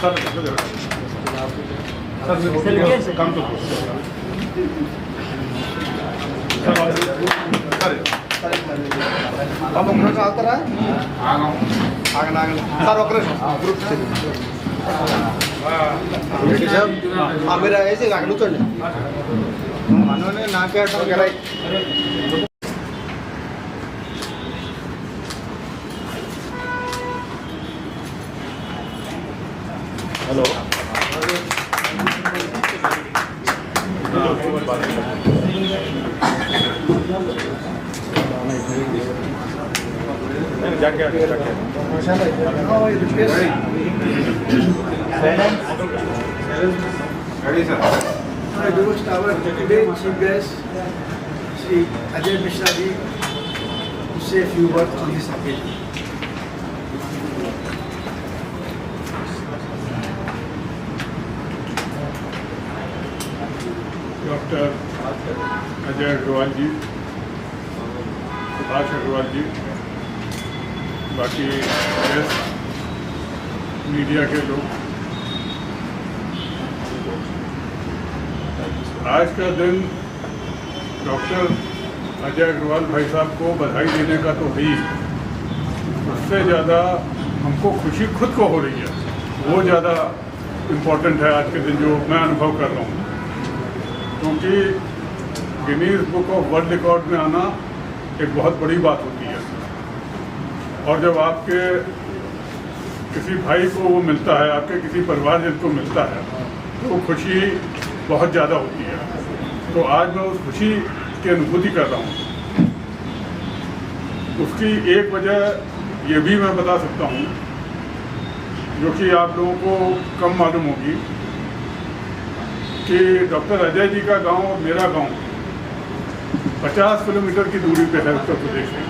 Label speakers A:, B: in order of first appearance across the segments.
A: काम तो
B: ಆಗ್ತಾರ ಸರ್ ಒಕ್ಕರೆ గ్రూప్ మీరు వేసి అక్కడ కూర్చోండి మనోనే నాకే
A: hello
C: I do our today chief guest Shri Ajay Mishra ji to say a few words on this occasion.
A: Doctor Ajay Agrawal ji, Subhash Agrawal ji, बाकी प्रेस मीडिया के लोग, आज का दिन डॉक्टर अजय अग्रवाल भाई साहब को बधाई देने का तो है ही, उससे ज़्यादा हमको खुशी खुद को हो रही है, वो ज़्यादा इम्पोर्टेंट है आज के दिन जो मैं अनुभव कर रहा हूँ। क्योंकि Guinness book of world record में आना एक बहुत बड़ी बात होती है, और जब आपके किसी भाई को वो मिलता है, आपके किसी परिवारजन को मिलता है, तो वो खुशी बहुत ज़्यादा होती है। तो आज मैं उस खुशी की अनुभूति कर रहा हूँ। उसकी एक वजह ये भी मैं बता सकता हूँ, जो कि आप लोगों को कम मालूम होगी, कि डॉक्टर अजय जी का गांव और मेरा गांव 50 किलोमीटर की दूरी पे है उत्तर प्रदेश में।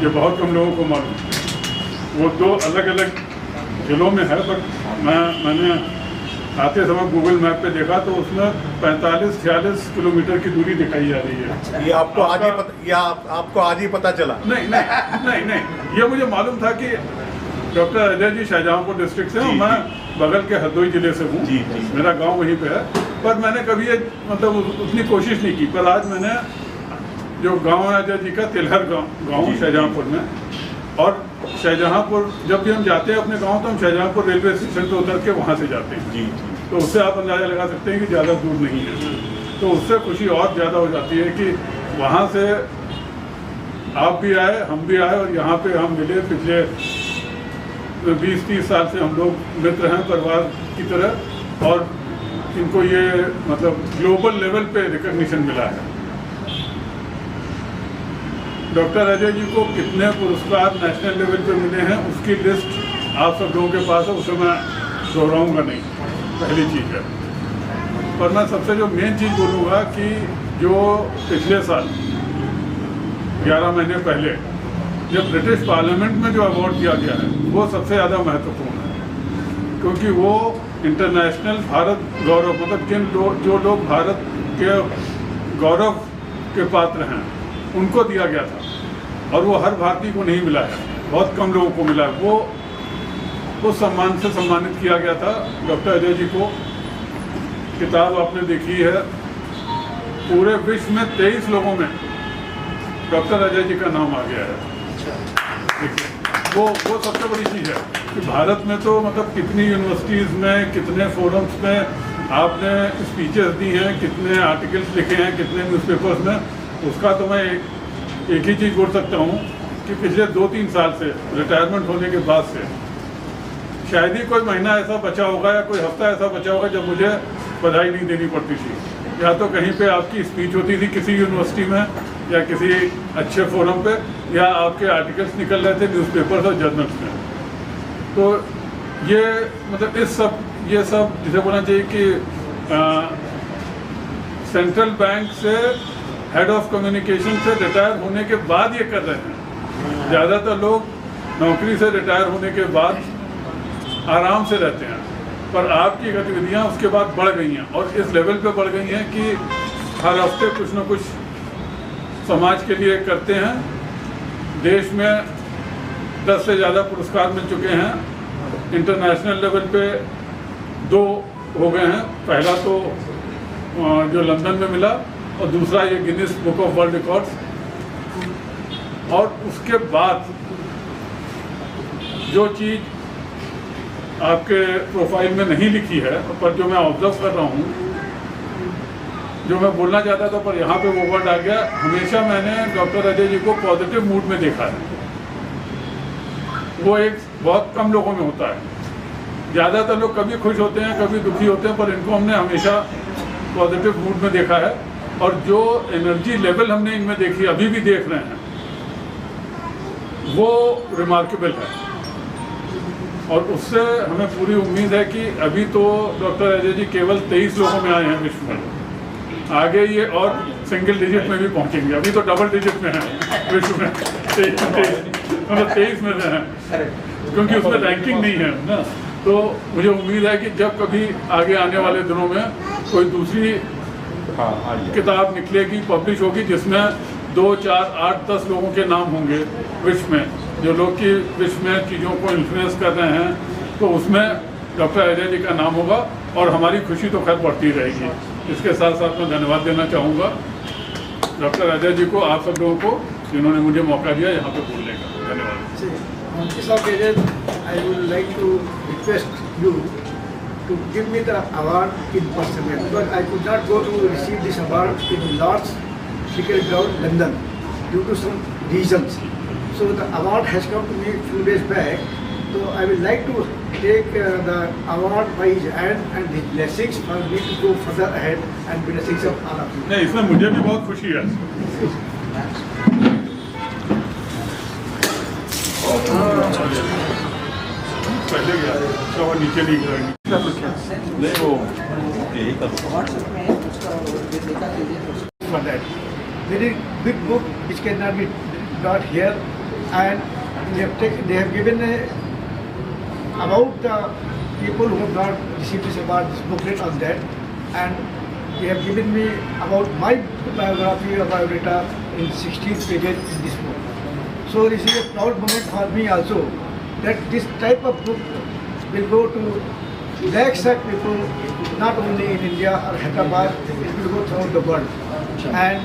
A: ये बहुत कम लोगों को मालूम है। वो दो अलग अलग जिलों में है, बट मैंने आते समय गूगल मैप पे देखा तो उसमें 45-46 किलोमीटर की दूरी दिखाई जा रही है।
D: ये आपको आज ही पता चला?
A: नहीं, ये मुझे मालूम था कि डॉक्टर अजय जी शाहजहांपुर डिस्ट्रिक्ट से, मैं बगल के हरदोई जिले से हूँ, मेरा गांव वहीं पे है, पर मैंने कभी ये मतलब उतनी कोशिश नहीं की। पर आज मैंने जो गांव है अजय जी का, तिलहर गांव शाहजहांपुर में, और शाहजहांपुर जब भी हम जाते हैं अपने गांव तो हम शाहजहांपुर रेलवे स्टेशन पे उतर के वहाँ से जाते हैं। तो उससे आप अंदाज़ा लगा सकते हैं कि ज़्यादा दूर नहीं है। तो उससे खुशी और ज़्यादा हो जाती है कि वहाँ से आप भी आए, हम भी आए, और यहाँ पे हम मिले। पिछले 20-30 साल से हम लोग मित्र हैं परिवार की तरह, और इनको ये मतलब ग्लोबल लेवल पे रिकग्निशन मिला है। डॉक्टर अजय जी को कितने पुरस्कार नेशनल लेवल पे मिले हैं उसकी लिस्ट आप सब लोगों के पास है, उसे मैं दोहराऊंगा नहीं, पहली चीज़ है। पर मैं सबसे जो मेन चीज़ बोलूँगा कि जो पिछले साल 11 महीने पहले जब ब्रिटिश पार्लियामेंट में जो अवार्ड दिया गया है, वो सबसे ज़्यादा महत्वपूर्ण है, क्योंकि वो इंटरनेशनल भारत गौरव, मतलब जो लोग भारत के गौरव के पात्र हैं उनको दिया गया था, और वो हर भारतीय को नहीं मिला है, बहुत कम लोगों को मिला है। वो उस सम्मान से सम्मानित किया गया था डॉक्टर अजय जी को। किताब आपने देखी है, पूरे विश्व में 23 लोगों में डॉक्टर अजय जी का नाम आ गया है। वो सबसे बड़ी चीज़ है कि भारत में तो मतलब कितनी यूनिवर्सिटीज़ में, कितने फोरम्स में आपने स्पीचेस दी हैं, कितने आर्टिकल्स लिखे हैं, कितने न्यूज़पेपर्स में। उसका तो मैं एक ही चीज़ बोल सकता हूँ कि पिछले 2-3 साल से रिटायरमेंट होने के बाद से शायद ही कोई महीना ऐसा बचा होगा या कोई हफ्ता ऐसा बचा होगा जब मुझे बधाई नहीं देनी पड़ती थी। या तो कहीं पे आपकी स्पीच होती थी किसी यूनिवर्सिटी में या किसी अच्छे फोरम पे, या आपके आर्टिकल्स निकल रहे थे न्यूज़पेपर्स और जर्नल्स में। तो ये मतलब ये सब जिसे बोलना चाहिए कि सेंट्रल बैंक से हेड ऑफ कम्युनिकेशन से रिटायर होने के बाद ये कर रहे हैं। ज़्यादातर लोग नौकरी से रिटायर होने के बाद आराम से रहते हैं, पर आपकी गतिविधियां उसके बाद बढ़ गई हैं, और इस लेवल पे बढ़ गई हैं कि हर हफ्ते कुछ न कुछ समाज के लिए करते हैं। देश में 10 से ज़्यादा पुरस्कार मिल चुके हैं, इंटरनेशनल लेवल पे 2 हो गए हैं। पहला तो जो लंदन में मिला और दूसरा ये Guinness book of world records. और उसके बाद जो चीज़ आपके प्रोफाइल में नहीं लिखी है पर जो मैं ऑब्जर्व कर रहा हूँ, जो मैं बोलना चाहता था पर यहाँ पे वो वर्ड आ गया। हमेशा मैंने डॉक्टर अजय जी को पॉजिटिव मूड में देखा है। वो एक बहुत कम लोगों में होता है। ज़्यादातर लोग कभी खुश होते हैं, कभी दुखी होते हैं, पर इनको हमने हमेशा पॉजिटिव मूड में देखा है। और जो एनर्जी लेवल हमने इनमें देखी, अभी भी देख रहे हैं, वो रिमार्केबल है। और उससे हमें पूरी उम्मीद है कि अभी तो डॉक्टर अजय जी केवल 23 लोगों में आए हैं विश्व में, आगे ये और सिंगल डिजिट में भी पहुंचेंगे। अभी तो डबल डिजिट में है विश्व में, 23 में हैं, क्योंकि उसमें रैंकिंग नहीं है ना। तो मुझे उम्मीद है कि जब कभी आगे आने वाले दिनों में कोई दूसरी किताब निकलेगी, पब्लिश होगी, जिसमें 2, 4, 8, 10 लोगों के नाम होंगे विश्व में, जो लोग कि विश्व में चीज़ों को इन्फ्लुएंस कर रहे हैं, तो उसमें डॉक्टर अजय जी का नाम होगा और हमारी खुशी तो खैर बढ़ती रहेगी। इसके साथ साथ मैं धन्यवाद देना चाहूँगा डॉक्टर अजय जी को, आप सब लोगों को, जिन्होंने मुझे मौका दिया यहाँ पे बोलने का। धन्यवाद।
C: On this occasion, I would like to request you to give me the award in person, because I could not go to receive this award in Lord's Cricket Ground, London, due to some reasons. So the award has come to me a few days back. So I would like to take the award by his hand and his blessings for me to go further ahead and blessings of all of you.
A: नहीं, इसमें मुझे भी बहुत खुशी है। पहले गया तो वो नीचे नहीं गया। नहीं वो यही कर
C: For that, very big book which cannot be got here, and they have given about the people who have not received this award, this booklet on that, and they have given me about my biography or biodata in 16 pages in this book. So this is a proud moment for me also, that this type of book will go to lakhs of people, not only in India or Hyderabad, it will go throughout the world. And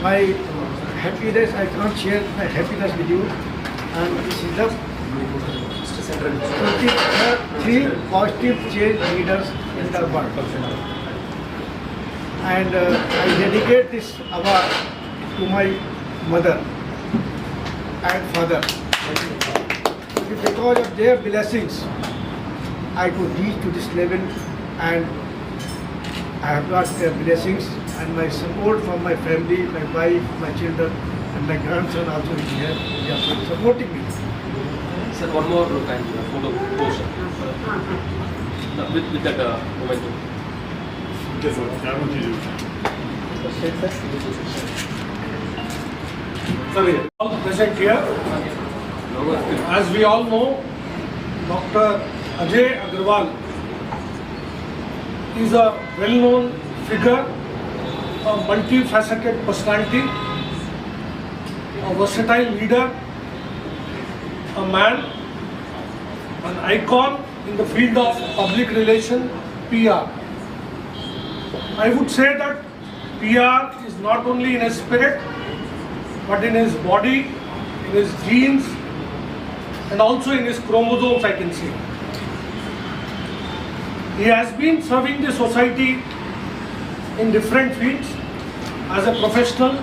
C: my happiness, I can't share my happiness with you, and this is the 23 positive change leaders in the world. And I dedicate this award to my mother and father. Because of their blessings, I could reach to this level, and I have got their blessings and my support from my family, my wife, my children, and my grandson also is here. They are supporting me.
E: Sir, one more kind of photo poster. With that momentum.
F: All present here. As we all know, Dr. Ajay Agarwal is a well-known figure, a multifaceted personality, a versatile leader, a man, an icon in the field of public relation, PR. I would say that PR is not only in his spirit, but in his body, in his genes, and also in his chromosomes, I can say. He has been serving the society in different fields. As a professional,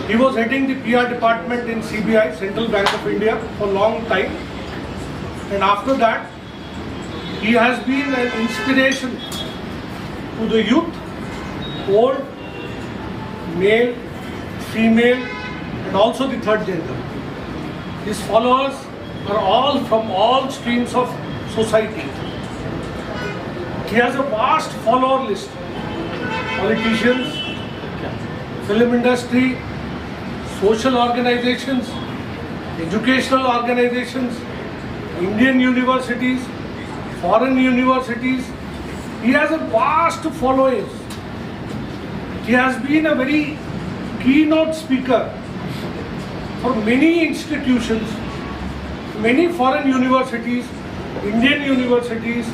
F: he was heading the PR department in CBI, Central Bank of India, for a long time. And after that, he has been an inspiration to the youth, old, male, female, and also the third gender. His followers are all from all streams of society. He has a vast follower list. Politicians, film industry, social organizations, educational organizations, Indian universities, foreign universities. He has a vast followers. He has been a very keynote speaker for many institutions, many foreign universities, Indian universities,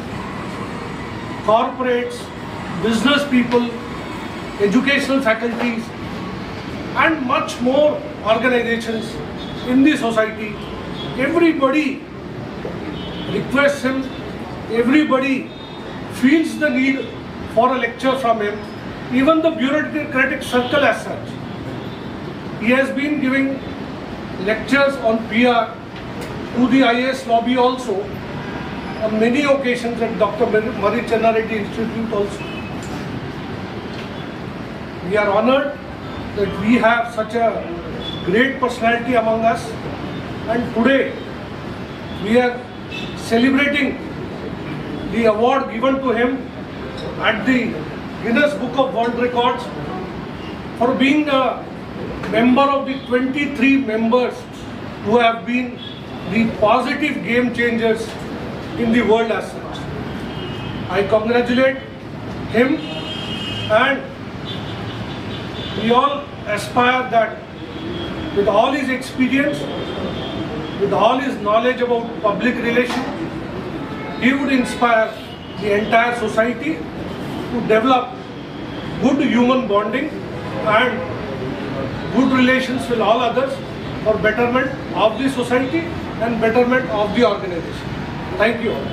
F: corporates, business people, educational faculties, and much more organizations in the society. Everybody requests him, everybody feels the need for a lecture from him, even the bureaucratic circle as such. He has been giving lectures on PR to the IAS lobby also, on many occasions at Dr. Murray Chenna Reddy Institute also. We are honored that we have such a great personality among us, and today we are celebrating the award given to him at the Guinness Book of World Records for being a member of the 23 members who have been the positive game changers in the world as such. I congratulate him, and we all aspire that with all his experience, with all his knowledge about public relations, he would inspire the entire society to develop good human bonding and good relations with all others for betterment of the society and betterment of the organization. Thank you all.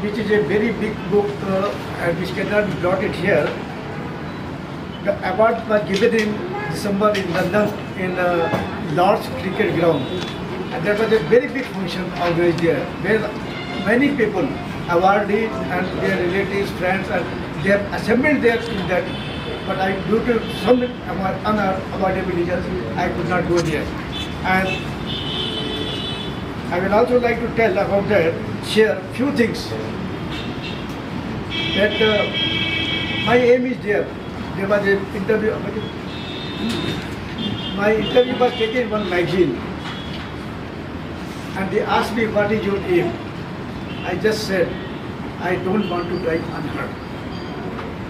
C: Which is a very big book and which cannot be brought it here. The award was given in December in London in Lord's Cricket Ground. And that was a very big function organized there, where many people, awardees and their relatives, friends, and they have assembled there in that. But due to some unavoidable reasons, I could not go there. And I will also like to tell about that, share few things. That my aim is there. There was an interview. My interview was taken in one magazine, and they asked me, "What is your aim?" I just said, "I don't want to die unheard."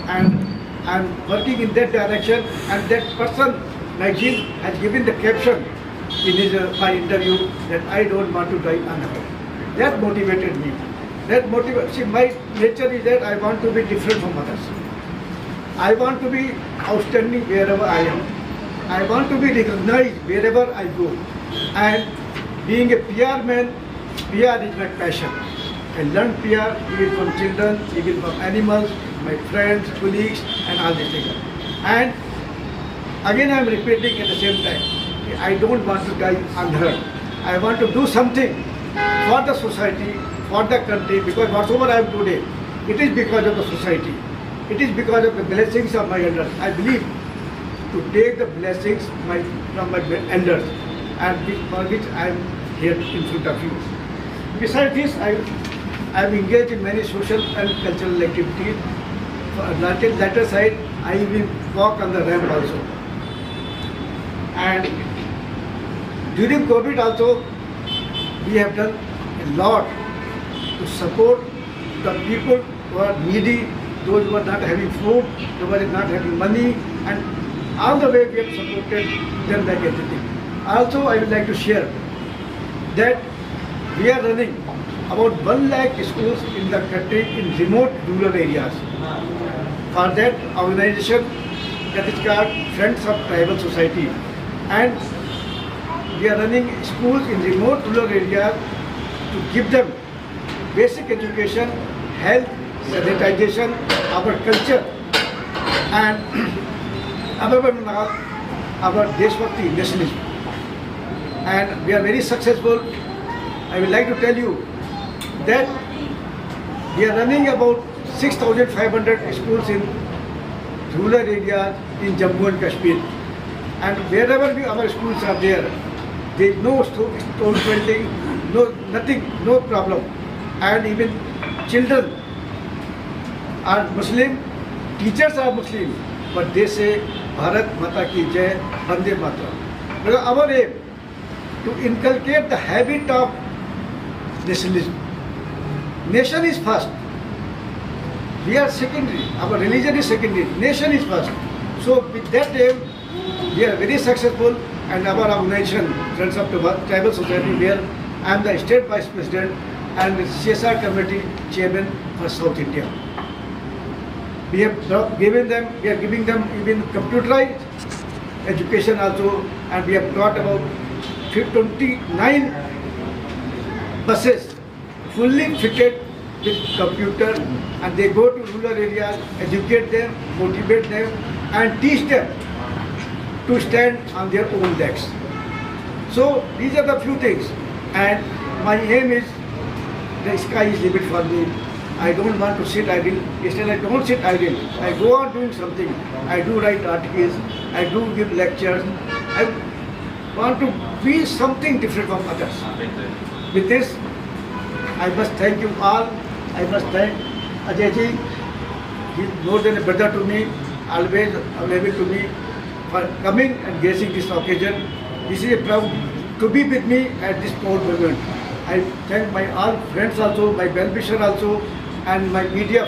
C: And I'm working in that direction, and that person, magazine, has given the caption in his my interview that I don't want to die unheard. That motivated me. See, my nature is that I want to be different from others. I want to be outstanding wherever I am. I want to be recognized wherever I go. And being a PR man, PR is my passion. I learned PR even from children, even from animals, my friends, colleagues, and all these things. And again I am repeating at the same time, I don't want to die unheard. I want to do something for the society, for the country, because whatsoever I am today, it is because of the society. It is because of the blessings of my elders. I believe to take the blessings from my elders, and for which I am here in front of you. Besides this, I am engaged in many social and cultural activities. For latter side, I will walk on the ramp also. And during COVID also, we have done a lot to support the people who are needy, those who are not having food, those who are not having money, and all the way we have supported them like everything. Also, I would like to share that we are running about 1 lakh schools in the country in remote rural areas. For that organization that is called Friends of Tribal Society, and we are running schools in remote rural areas to give them basic education, health, sanitization, our culture, and our Deshbhakti, nationalism. And we are very successful. I would like to tell you that we are running about 6,500 schools in rural areas in Jammu and Kashmir. And wherever our schools are there is no stone painting, no nothing, no problem. And even children are Muslim, teachers are Muslim, but they say Bharat Mata Ki Jai, Vande Mataram. Because our aim to inculcate the habit of nationalism. Nation is first. We are secondary. Our religion is secondary. Nation is first. So with that aim, we are very successful, and our organization, Friends of Tribal Society, where I am the state vice president, and CSR committee chairman for South India. We are giving them even computerized education also, and we have got about 29 buses fully fitted with computer, and they go to rural areas, educate them, motivate them, and teach them to stand on their own legs. So these are the few things, and my aim is the sky is limit for me. I don't want to sit idle. Instead, I don't sit idle. I go on doing something. I do write articles. I do give lectures. I want to be something different from others. With this, I must thank you all. I must thank Ajay ji. He is more than a brother to me, always available to me for coming and gracing this occasion. This is a proud to be with me at this proud moment. I thank my all friends also, my well-wisher also, and my media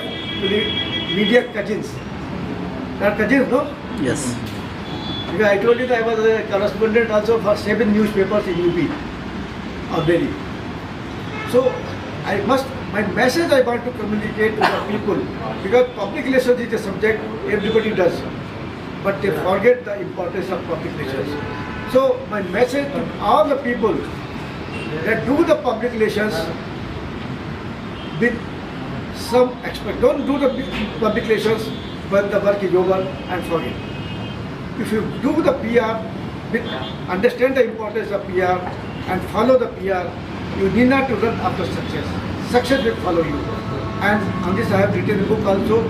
C: cousins. They are cousins, no?
B: Yes.
C: Because I told you that I was a correspondent also for 7 newspapers in UP of Delhi. So my message I want to communicate to the people, because public relations is a subject everybody does, but they forget the importance of public relations. So my message to all the people that do the public relations with some expert. Don't do the public relations when the work is over and forget. If you do the PR, understand the importance of PR and follow the PR, you need not to run after success. Success will follow you. And on this I have written a book also.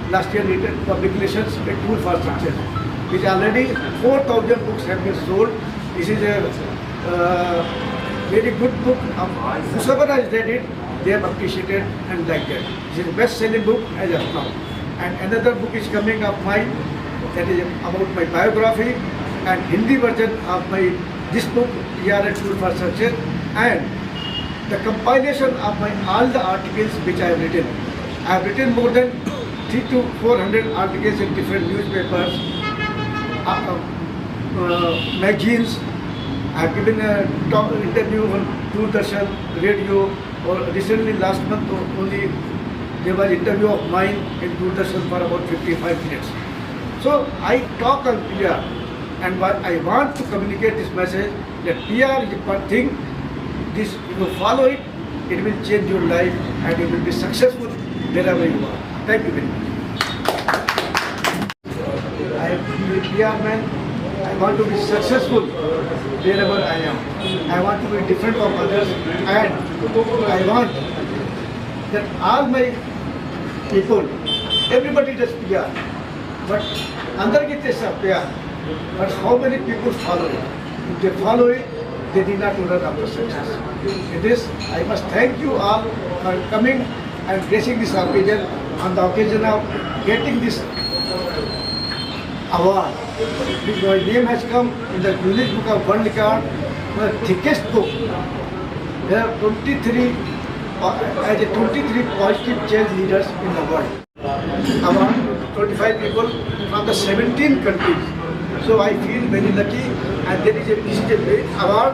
C: Last year written Public Relations, a tool for success, which already 4,000 books have been sold. This is a very good book. Whoever has read it, they have appreciated and liked it. This is the best-selling book as of now. And another book is coming of mine, that is about my biography, and Hindi version of this book, PR a Tool for Success, and the compilation of all the articles which I have written. I have written more than 300 to 400 articles in different newspapers, magazines. I have given an interview on Doordarshan radio, or recently last month only there was an interview of mine in Doordarshan for about 55 minutes. So I talk on PR, and I want to communicate this message that PR is a thing. This, if you follow it, it will change your life and you will be successful wherever you are. Thank you very much. I am a PR man. I want to be successful wherever I am. I want to be different from others, and I want that all my people, everybody does PR, but under it is a PR. But how many people follow it? If they follow it, they did not run after success. In this, I must thank you all for coming and gracing this occasion on the occasion of getting this award. My name has come in the Guinness Book of World Record, the thickest book. There are 23 positive change leaders in the world. About 25 people from the 17 countries. So I feel very lucky, and this is a award